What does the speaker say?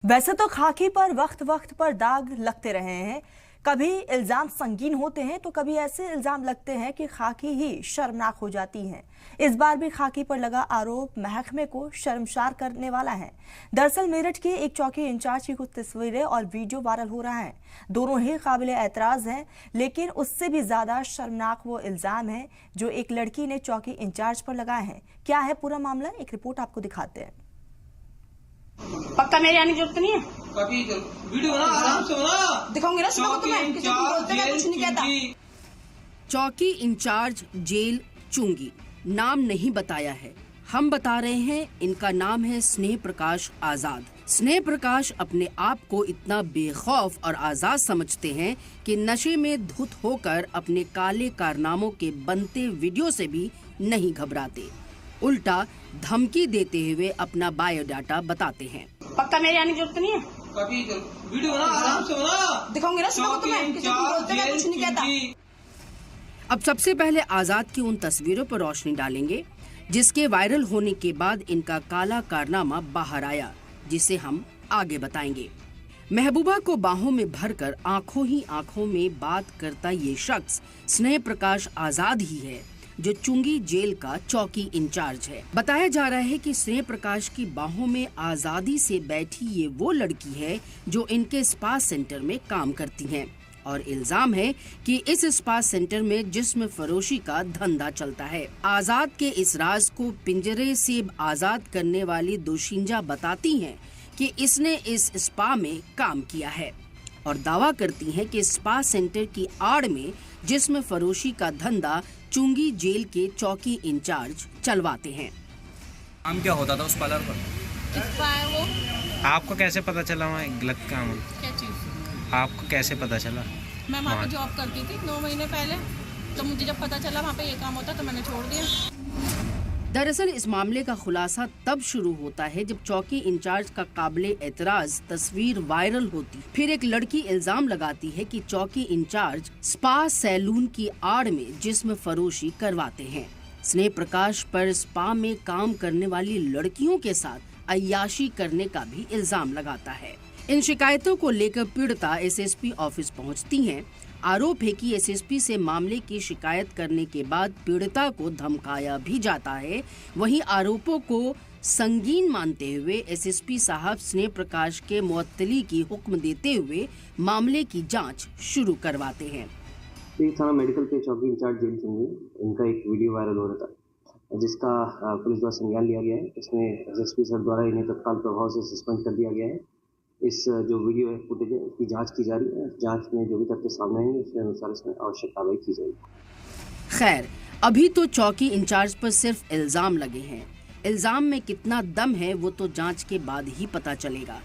वैसे तो खाकी पर वक्त वक्त पर दाग लगते रहे हैं। कभी इल्जाम संगीन होते हैं तो कभी ऐसे इल्जाम लगते हैं कि खाकी ही शर्मनाक हो जाती हैं। इस बार भी खाकी पर लगा आरोप महकमे को शर्मसार करने वाला है। दरअसल मेरठ के एक चौकी इंचार्ज की कुछ तस्वीरें और वीडियो वायरल हो रहा है। दोनों ही काबिल एतराज हैं, लेकिन उससे भी ज्यादा शर्मनाक वो इल्जाम है जो एक लड़की ने चौकी इंचार्ज पर लगाए हैं। क्या है पूरा मामला, एक रिपोर्ट आपको दिखाते हैं। पक्का मेरे आने की जरूरत नहीं है। कभी वीडियो बना, आराम से बना। दिखाऊंगी ना सुबह को तुम्हें, किसी को बोलते मैं कुछ नहीं कहता। चौकी इंचार्ज जेल चुंगी, नाम नहीं बताया है। हम बता रहे हैं, इनका नाम है स्नेह प्रकाश आजाद। स्नेह प्रकाश अपने आप को इतना बेखौफ और आजाद समझते हैं कि नशे में धुत होकर अपने काले कारनामों के बनते वीडियो से भी नहीं घबराते, उल्टा धमकी देते हुए अपना बायोडाटा बताते हैं। पक्का मेरे आने की जरूरत नहीं है। कभी वीडियो बना, आराम से बना। दिखाऊंगी ना सुबह को तुम्हें, किसी को बोलते मैं कुछ नहीं कहता। अब सबसे पहले आजाद की उन तस्वीरों पर रोशनी डालेंगे जिसके वायरल होने के बाद इनका काला कारनामा बाहर आया, जिसे हम आगे बताएंगे। महबूबा को बाहों में भरकर आंखों ही आंखों में बात करता ये शख्स स्नेह प्रकाश आजाद ही है, जो चुंगी जेल का चौकी इंचार्ज है। बताया जा रहा है कि स्नेह प्रकाश की बाहों में आजादी से बैठी ये वो लड़की है जो इनके स्पा सेंटर में काम करती हैं, और इल्जाम है कि इस स्पा सेंटर में जिस्म फरोशी का धंधा चलता है। आजाद के इस राज को पिंजरे से आजाद करने वाली दोषिंजा बताती हैं कि इसने इस स्पा में काम किया है, और दावा करती हैं कि स्पा सेंटर की आड़ में जिस्म फरोशी का धंधा चुंगी जेल के चौकी इंचार्ज चलवाते हैं। काम क्या होता था उस पार्लर पर? वो आपको कैसे पता चला वहाँ गलत काम? क्या चीज़? आपको कैसे पता चला? मैं वहाँ पे जॉब करती थी 9 महीने पहले, तो मुझे जब पता चला वहाँ पे ये काम होता तो मैंने छोड़ दिया। दरअसल इस मामले का खुलासा तब शुरू होता है जब चौकी इंचार्ज का काबिले एतराज तस्वीर वायरल होती। फिर एक लड़की इल्जाम लगाती है कि चौकी इंचार्ज स्पा सैलून की आड़ में जिस्म फरोशी करवाते हैं। स्नेह प्रकाश पर स्पा में काम करने वाली लड़कियों के साथ अय्याशी करने का भी इल्जाम लगाता है। इन शिकायतों को लेकर पीड़िता एसएसपी ऑफिस पहुंचती हैं। आरोप है कि एसएसपी से मामले की शिकायत करने के बाद पीड़िता को धमकाया भी जाता है। वहीं आरोपों को संगीन मानते हुए एसएसपी साहब स्नेह प्रकाश के मुअत्तली की हुक्म देते हुए मामले की जांच शुरू करवाते हैं। थाना मेडिकल के चौकी इंचार्ज जेल चुंगी, इनका एक वीडियो वायरल हो रहा था जिसका पुलिस द्वारा संज्ञान लिया गया है। इसमें एसएसपी सर द्वारा इन्हें तत्काल प्रभाव से सस्पेंड कर दिया गया है। इस जो वीडियो है फुटेज है उसकी जांच की जा रही है। जांच में जो भी तथ्य सामने आएंगे उसके अनुसार इसमें आवश्यक कार्रवाई की जाएगी। खैर, अभी तो चौकी इंचार्ज पर सिर्फ इल्जाम लगे हैं। इल्जाम में कितना दम है वो तो जांच के बाद ही पता चलेगा।